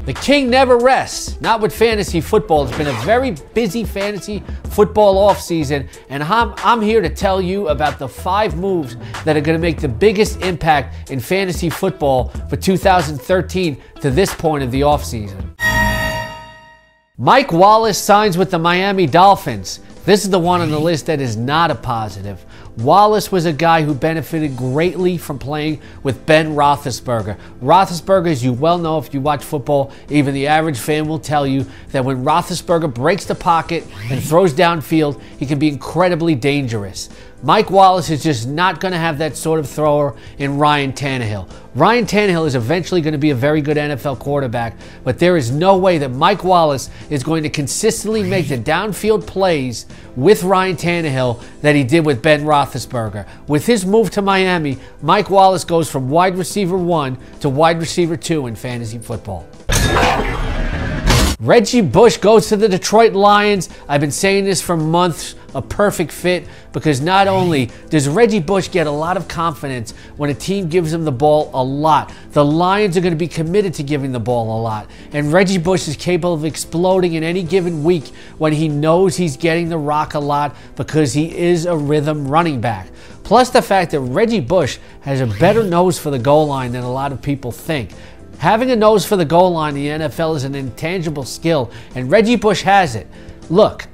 The king never rests, not with fantasy football. It's been a very busy fantasy football offseason, and I'm here to tell you about the 5 moves that are going to make the biggest impact in fantasy football for 2013 to this point of the offseason. Mike Wallace signs with the Miami Dolphins. This is the one on the list that is not a positive. Wallace was a guy who benefited greatly from playing with Ben Roethlisberger. Roethlisberger, as you well know if you watch football, even the average fan will tell you that when Roethlisberger breaks the pocket and throws downfield, he can be incredibly dangerous. Mike Wallace is just not going to have that sort of thrower in Ryan Tannehill. Ryan Tannehill is eventually going to be a very good NFL quarterback, but there is no way that Mike Wallace is going to consistently make the downfield plays with Ryan Tannehill that he did with Ben Roethlisberger. With his move to Miami, Mike Wallace goes from wide receiver 1 to wide receiver 2 in fantasy football. Reggie Bush goes to the Detroit Lions. I've been saying this for months. A perfect fit, because not only does Reggie Bush get a lot of confidence when a team gives him the ball a lot, the Lions are going to be committed to giving the ball a lot. And Reggie Bush is capable of exploding in any given week when he knows he's getting the rock a lot, because he is a rhythm running back. Plus the fact that Reggie Bush has a better nose for the goal line than a lot of people think. Having a nose for the goal line in the NFL is an intangible skill, and Reggie Bush has it. Look,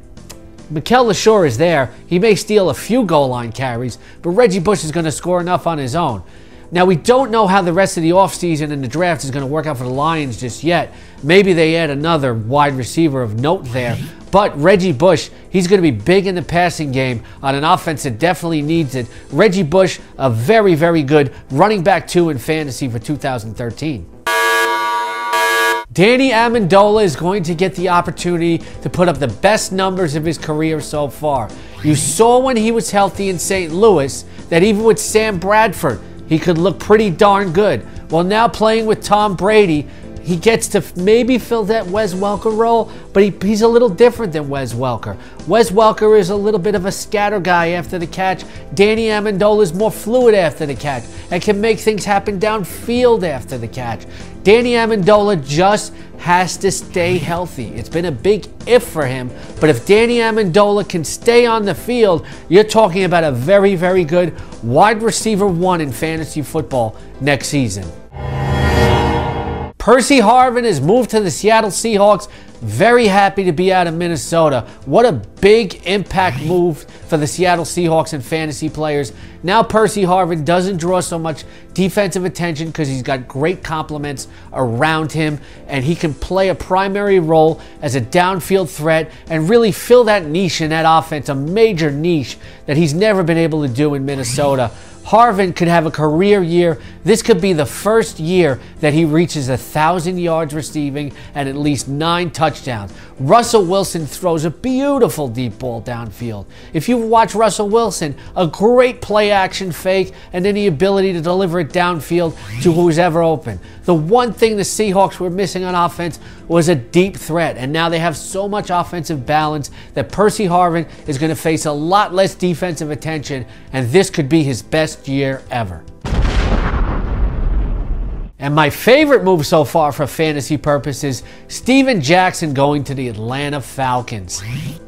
Mikel LaSure is there. He may steal a few goal line carries, but Reggie Bush is going to score enough on his own. Now, we don't know how the rest of the offseason and the draft is going to work out for the Lions just yet. Maybe they add another wide receiver of note there. But Reggie Bush, he's going to be big in the passing game on an offense that definitely needs it. Reggie Bush, a very, very good running back 2 in fantasy for 2013. Danny Amendola is going to get the opportunity to put up the best numbers of his career so far. You saw when he was healthy in St. Louis that even with Sam Bradford, he could look pretty darn good. Well, now playing with Tom Brady, he gets to maybe fill that Wes Welker role, but he's a little different than Wes Welker. Wes Welker is a little bit of a scatter guy after the catch. Danny Amendola is more fluid after the catch and can make things happen downfield after the catch. Danny Amendola just has to stay healthy. It's been a big if for him, but if Danny Amendola can stay on the field, you're talking about a very, very good wide receiver 1 in fantasy football next season. Percy Harvin has moved to the Seattle Seahawks. Very happy to be out of Minnesota. What a big impact move for the Seattle Seahawks and fantasy players. Now Percy Harvin doesn't draw so much defensive attention because he's got great compliments around him, and he can play a primary role as a downfield threat and really fill that niche in that offense, a major niche that he's never been able to do in Minnesota. Harvin could have a career year. This could be the first year that he reaches 1,000 yards receiving and at least 9 touchdowns. Russell Wilson throws a beautiful deep ball downfield. If you watch Russell Wilson, a great play action fake and then the ability to deliver it downfield to who's ever open. The one thing the Seahawks were missing on offense was a deep threat, and now they have so much offensive balance that Percy Harvin is going to face a lot less defensive attention, and this could be his best year ever. And my favorite move so far for fantasy purposes, Steven Jackson going to the Atlanta Falcons.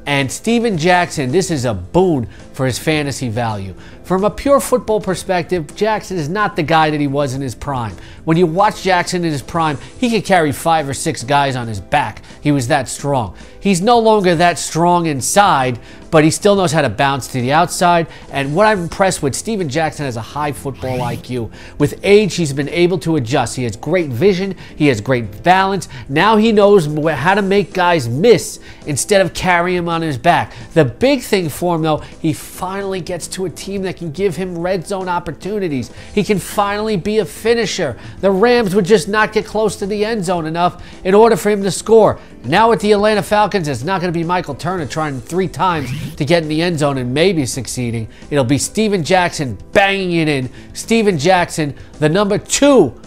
And Steven Jackson, this is a boon for his fantasy value. From a pure football perspective, Jackson is not the guy that he was in his prime. When you watch Jackson in his prime, he could carry 5 or 6 guys on his back. He was that strong. He's no longer that strong inside, but he still knows how to bounce to the outside. And what I'm impressed with, Steven Jackson has a high football IQ. With age, he's been able to adjust. He has great vision. He has great balance. Now he knows how to make guys miss instead of carrying them on his back. The big thing for him, though, he finally gets to a team that can give him red zone opportunities. He can finally be a finisher. The Rams would just not get close to the end zone enough in order for him to score. Now with the Atlanta Falcons, it's not going to be Michael Turner trying 3 times to get in the end zone and maybe succeeding. It'll be Steven Jackson banging it in. Steven Jackson, the number two,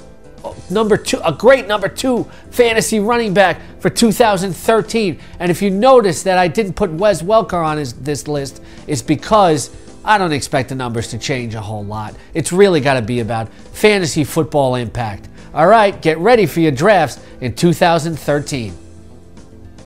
a great number 2 fantasy running back for 2013. And if you notice that I didn't put Wes Welker on this list, it's because I don't expect the numbers to change a whole lot. It's really got to be about fantasy football impact. All right, get ready for your drafts in 2013.